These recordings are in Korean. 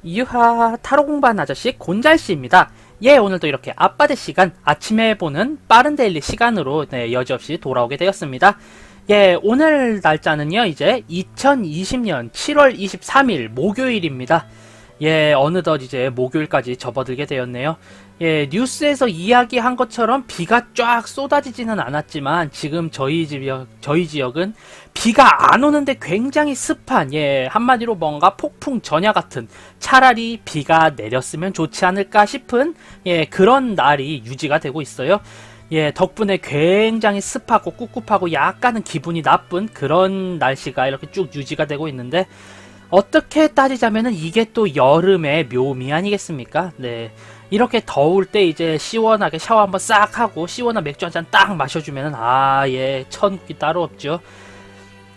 유하 타로 공부한 아저씨 곤잘씨입니다. 예, 오늘도 이렇게 아빠들 시간 아침에 보는 빠른 데일리 시간으로 여지없이 돌아오게 되었습니다. 예, 오늘 날짜는요 이제 2020년 7월 23일 목요일입니다. 예, 어느덧 이제 목요일까지 접어들게 되었네요. 예, 뉴스에서 이야기한 것처럼 비가 쫙 쏟아지지는 않았지만 지금 저희 지역은 비가 안 오는데 굉장히 습한, 예, 한마디로 뭔가 폭풍 전야 같은, 차라리 비가 내렸으면 좋지 않을까 싶은, 예, 그런 날이 유지가 되고 있어요. 예, 덕분에 굉장히 습하고 꿉꿉하고 약간은 기분이 나쁜 그런 날씨가 이렇게 쭉 유지가 되고 있는데, 어떻게 따지자면은 이게 또 여름의 묘미 아니겠습니까? 네. 이렇게 더울 때 이제 시원하게 샤워 한번 싹 하고 시원한 맥주 한 잔 딱 마셔주면은 예, 천국이 따로 없죠.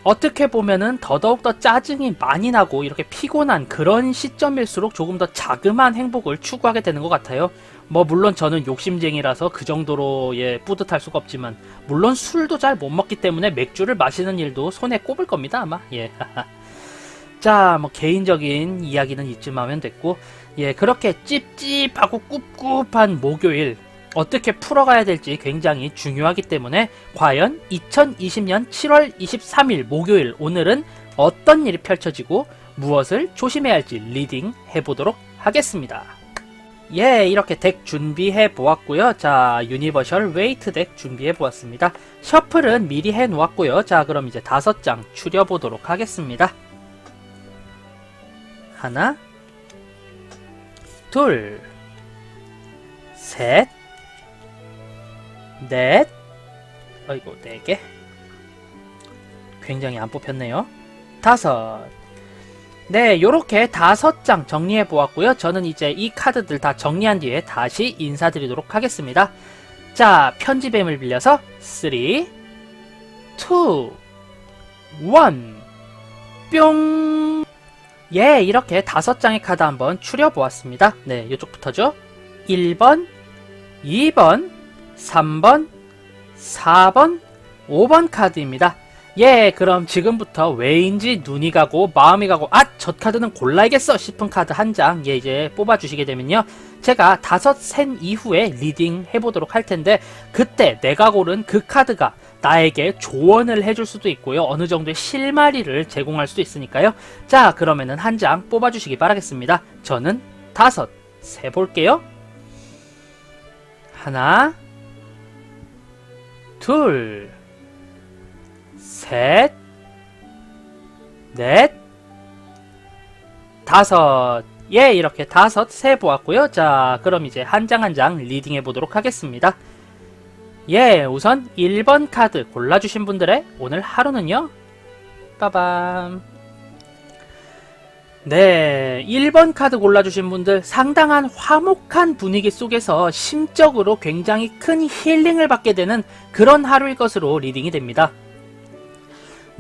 어떻게 보면은 더더욱더 짜증이 많이 나고 이렇게 피곤한 그런 시점일수록 조금 더 자그마한 행복을 추구하게 되는 것 같아요. 뭐 물론 저는 욕심쟁이라서 그 정도로 예 뿌듯할 수가 없지만 물론 술도 잘 못 먹기 때문에 맥주를 마시는 일도 손에 꼽을 겁니다 아마. 예. 자, 뭐 개인적인 이야기는 이쯤 하면 됐고, 예, 그렇게 찝찝하고 꿉꿉한 목요일 어떻게 풀어가야 될지 굉장히 중요하기 때문에 과연 2020년 7월 23일 목요일 오늘은 어떤 일이 펼쳐지고 무엇을 조심해야 할지 리딩 해보도록 하겠습니다. 예, 이렇게 덱 준비해 보았고요. 자, 유니버셜 웨이트 덱 준비해 보았습니다. 셔플은 미리 해 놓았고요. 자, 그럼 이제 5장 추려 보도록 하겠습니다. 하나, 둘, 셋, 넷, 어이구, 4개. 굉장히 안 뽑혔네요. 5. 네, 요렇게 5장 정리해 보았고요. 저는 이제 이 카드들 다 정리한 뒤에 다시 인사드리도록 하겠습니다. 자, 편집뱀을 빌려서 3, 2, 1, 뿅! 예, 이렇게 5장의 카드 한번 추려보았습니다. 네, 이쪽부터죠. 1번, 2번, 3번, 4번, 5번 카드입니다. 예, 그럼 지금부터 왜인지 눈이 가고 마음이 가고 저 카드는 골라야겠어 싶은 카드 한 장, 예, 이제 뽑아주시게 되면요. 제가 5센 이후에 리딩 해보도록 할 텐데 그때 내가 고른 그 카드가 나에게 조언을 해줄 수도 있고요. 어느 정도의 실마리를 제공할 수도 있으니까요. 자, 그러면은 한 장 뽑아주시기 바라겠습니다. 저는 5 세볼게요. 하나, 둘, 셋, 넷, 5. 예, 이렇게 5 세보았고요. 자, 그럼 이제 한 장 한 장 리딩 해보도록 하겠습니다. 예, 우선 1번 카드 골라주신 분들의 오늘 하루는요. 빠밤. 네, 1번 카드 골라주신 분들 상당한 화목한 분위기 속에서 심적으로 굉장히 큰 힐링을 받게 되는 그런 하루일 것으로 리딩이 됩니다.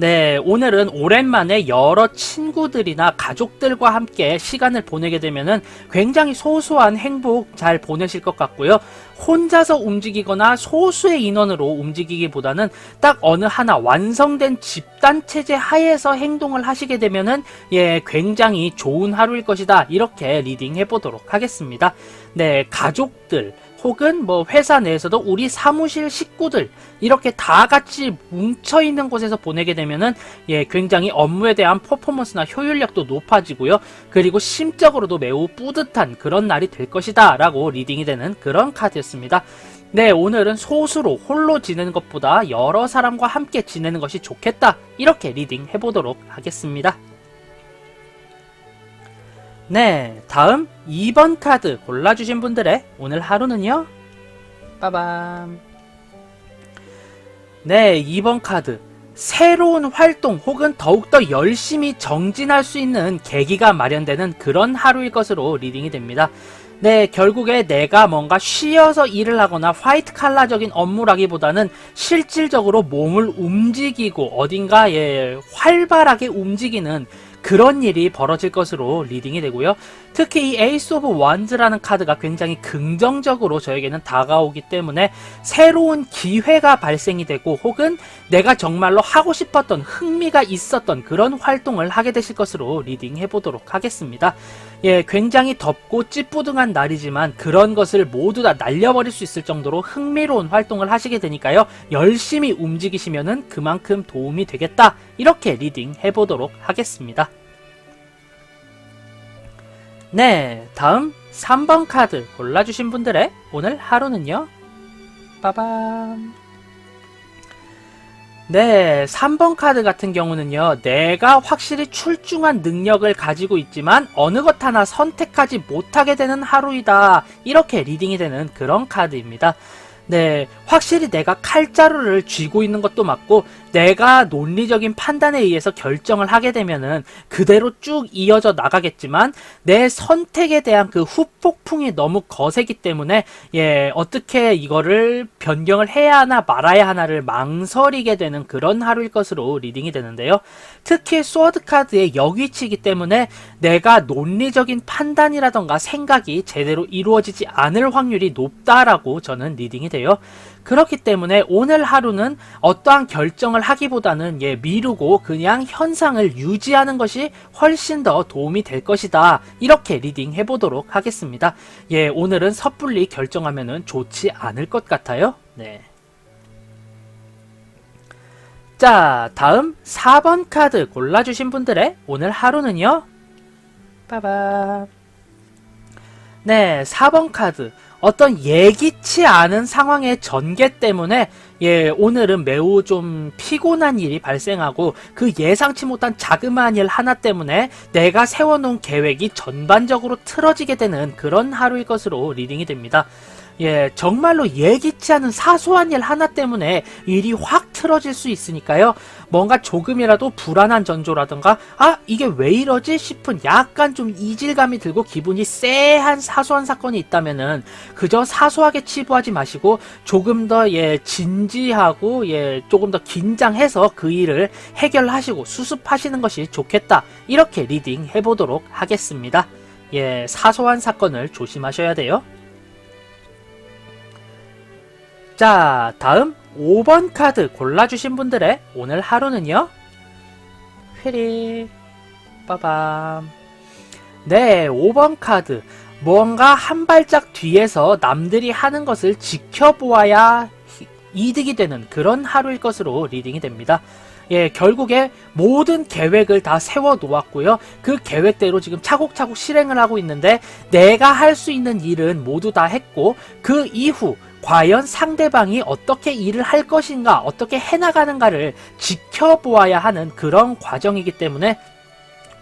네, 오늘은 오랜만에 여러 친구들이나 가족들과 함께 시간을 보내게 되면은 굉장히 소소한 행복 잘 보내실 것 같고요. 혼자서 움직이거나 소수의 인원으로 움직이기보다는 딱 어느 하나 완성된 집단 체제 하에서 행동을 하시게 되면은 예, 굉장히 좋은 하루일 것이다. 이렇게 리딩 해보도록 하겠습니다. 네, 가족들 혹은 뭐 회사 내에서도 우리 사무실 식구들 이렇게 다 같이 뭉쳐있는 곳에서 보내게 되면은 예, 굉장히 업무에 대한 퍼포먼스나 효율력도 높아지고요. 그리고 심적으로도 매우 뿌듯한 그런 날이 될 것이다 라고 리딩이 되는 그런 카드였습니다. 네, 오늘은 소수로 홀로 지내는 것보다 여러 사람과 함께 지내는 것이 좋겠다. 이렇게 리딩 해보도록 하겠습니다. 네, 다음 2번 카드 골라주신 분들의 오늘 하루는요. 빠밤. 네, 2번 카드. 새로운 활동 혹은 더욱더 열심히 정진할 수 있는 계기가 마련되는 그런 하루일 것으로 리딩이 됩니다. 네, 결국에 내가 뭔가 쉬어서 일을 하거나 화이트 칼라적인 업무라기보다는 실질적으로 몸을 움직이고 어딘가 활발하게 움직이는 그런 일이 벌어질 것으로 리딩이 되고요. 특히 이 에이스 오브 원즈라는 카드가 굉장히 긍정적으로 저에게는 다가오기 때문에 새로운 기회가 발생이 되고 혹은 내가 정말로 하고 싶었던 흥미가 있었던 그런 활동을 하게 되실 것으로 리딩 해보도록 하겠습니다. 예, 굉장히 덥고 찌뿌둥한 날이지만 그런 것을 모두 다 날려버릴 수 있을 정도로 흥미로운 활동을 하시게 되니까요. 열심히 움직이시면은 그만큼 도움이 되겠다. 이렇게 리딩 해보도록 하겠습니다. 네, 다음 3번 카드 골라주신 분들의 오늘 하루는요. 빠밤. 네, 3번 카드 같은 경우는요. 내가 확실히 출중한 능력을 가지고 있지만 어느 것 하나 선택하지 못하게 되는 하루이다. 이렇게 리딩이 되는 그런 카드입니다. 네, 확실히 내가 칼자루를 쥐고 있는 것도 맞고 내가 논리적인 판단에 의해서 결정을 하게 되면은 그대로 쭉 이어져 나가겠지만 내 선택에 대한 그 후폭풍이 너무 거세기 때문에 예, 어떻게 이거를 변경을 해야 하나 말아야 하나를 망설이게 되는 그런 하루일 것으로 리딩이 되는데요. 특히 소드 카드의 역위치이기 때문에 내가 논리적인 판단이라던가 생각이 제대로 이루어지지 않을 확률이 높다라고 저는 리딩이 돼요. 그렇기 때문에 오늘 하루는 어떠한 결정을 하기보다는 예, 미루고 그냥 현상을 유지하는 것이 훨씬 더 도움이 될 것이다. 이렇게 리딩 해보도록 하겠습니다. 예, 오늘은 섣불리 결정하면은 좋지 않을 것 같아요. 네. 자, 다음 4번 카드 골라주신 분들의 오늘 하루는요. 빠밤. 네, 4번 카드. 어떤 예기치 않은 상황의 전개 때문에 예, 오늘은 매우 좀 피곤한 일이 발생하고 그 예상치 못한 자그마한 일 하나 때문에 내가 세워놓은 계획이 전반적으로 틀어지게 되는 그런 하루일 것으로 리딩이 됩니다. 예, 정말로 예기치 않은 사소한 일 하나 때문에 일이 확 틀어질 수 있으니까요. 뭔가 조금이라도 불안한 전조라든가 이게 왜 이러지 싶은 약간 좀 이질감이 들고 기분이 쎄한 사소한 사건이 있다면은 그저 사소하게 치부하지 마시고 조금 더 예, 진지하고 예, 조금 더 긴장해서 그 일을 해결하시고 수습하시는 것이 좋겠다. 이렇게 리딩 해보도록 하겠습니다. 예, 사소한 사건을 조심하셔야 돼요. 자, 다음 5번 카드 골라주신 분들의 오늘 하루는요. 휘리 빠밤. 네, 5번 카드. 뭔가 한 발짝 뒤에서 남들이 하는 것을 지켜보아야 이득이 되는 그런 하루일 것으로 리딩이 됩니다. 예, 결국에 모든 계획을 다 세워 놓았고요. 그 계획대로 지금 차곡차곡 실행을 하고 있는데 내가 할 수 있는 일은 모두 다 했고 그 이후 과연 상대방이 어떻게 일을 할 것인가, 어떻게 해나가는가를 지켜보아야 하는 그런 과정이기 때문에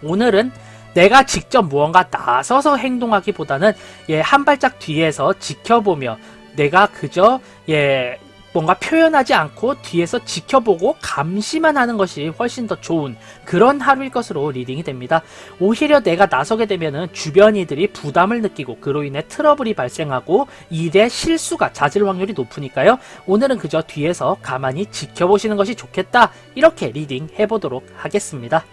오늘은 내가 직접 무언가 나서서 행동하기보다는 예, 한 발짝 뒤에서 지켜보며 내가 그저 예, 뭔가 표현하지 않고 뒤에서 지켜보고 감시만 하는 것이 훨씬 더 좋은 그런 하루일 것으로 리딩이 됩니다. 오히려 내가 나서게 되면은 주변 이들이 부담을 느끼고 그로 인해 트러블이 발생하고 일의 실수가 잦을 확률이 높으니까요. 오늘은 그저 뒤에서 가만히 지켜보시는 것이 좋겠다. 이렇게 리딩 해보도록 하겠습니다.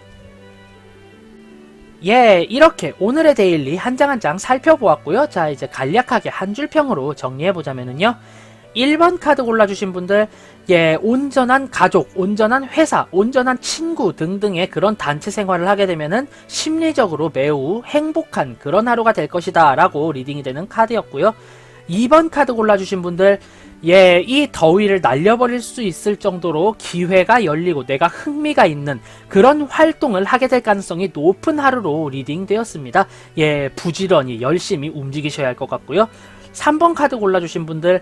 예, 이렇게 오늘의 데일리 한 장 한 장 살펴보았고요. 자, 이제 간략하게 한 줄 평으로 정리해보자면은요. 1번 카드 골라주신 분들 예, 온전한 가족, 온전한 회사, 온전한 친구 등등의 그런 단체 생활을 하게 되면은 심리적으로 매우 행복한 그런 하루가 될 것이다 라고 리딩이 되는 카드였고요. 2번 카드 골라주신 분들 예, 이 더위를 날려버릴 수 있을 정도로 기회가 열리고 내가 흥미가 있는 그런 활동을 하게 될 가능성이 높은 하루로 리딩 되었습니다. 예, 부지런히 열심히 움직이셔야 할 것 같고요. 3번 카드 골라주신 분들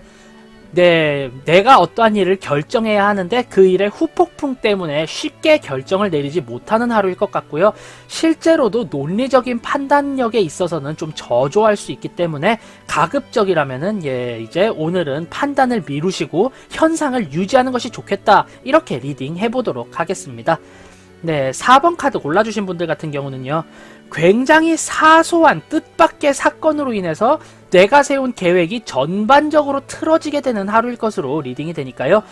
네, 내가 어떠한 일을 결정해야 하는데 그 일의 후폭풍 때문에 쉽게 결정을 내리지 못하는 하루일 것 같고요. 실제로도 논리적인 판단력에 있어서는 좀 저조할 수 있기 때문에 가급적이라면은 예, 이제 오늘은 판단을 미루시고 현상을 유지하는 것이 좋겠다. 이렇게 리딩 해보도록 하겠습니다. 네, 4번 카드 골라주신 분들 같은 경우는요. 굉장히 사소한 뜻밖의 사건으로 인해서 내가 세운 계획이 전반적으로 틀어지게 되는 하루일 것으로 리딩이 되니까요.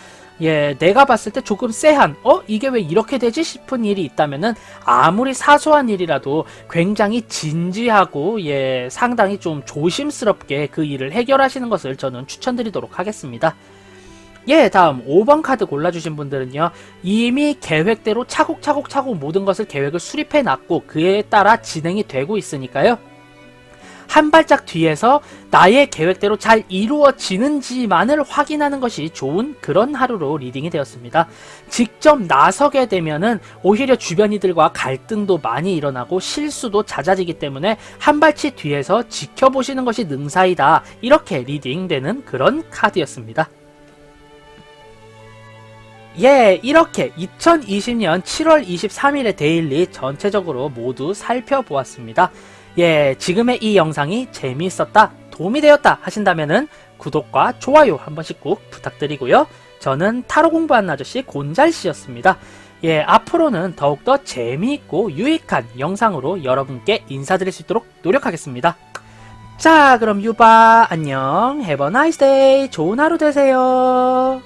예, 내가 봤을 때 조금 쎄한 이게 왜 이렇게 되지 싶은 일이 있다면은 아무리 사소한 일이라도 굉장히 진지하고 예, 상당히 좀 조심스럽게 그 일을 해결하시는 것을 저는 추천드리도록 하겠습니다. 예, 다음 5번 카드 골라주신 분들은요. 이미 계획대로 차곡차곡 모든 것을 계획을 수립해 놨고 그에 따라 진행이 되고 있으니까요. 한 발짝 뒤에서 나의 계획대로 잘 이루어지는지만을 확인하는 것이 좋은 그런 하루로 리딩이 되었습니다. 직접 나서게 되면은 오히려 주변 이들과 갈등도 많이 일어나고 실수도 잦아지기 때문에 한 발치 뒤에서 지켜보시는 것이 능사이다. 이렇게 리딩되는 그런 카드였습니다. 예, 이렇게 2020년 7월 23일의 데일리 전체적으로 모두 살펴보았습니다. 예, 지금의 이 영상이 재미있었다, 도움이 되었다 하신다면은 구독과 좋아요 한 번씩 꼭 부탁드리고요. 저는 타로 공부하는 아저씨 곤잘씨였습니다. 예, 앞으로는 더욱더 재미있고 유익한 영상으로 여러분께 인사드릴 수 있도록 노력하겠습니다. 자, 그럼 유바 안녕, have a nice day, 좋은 하루 되세요.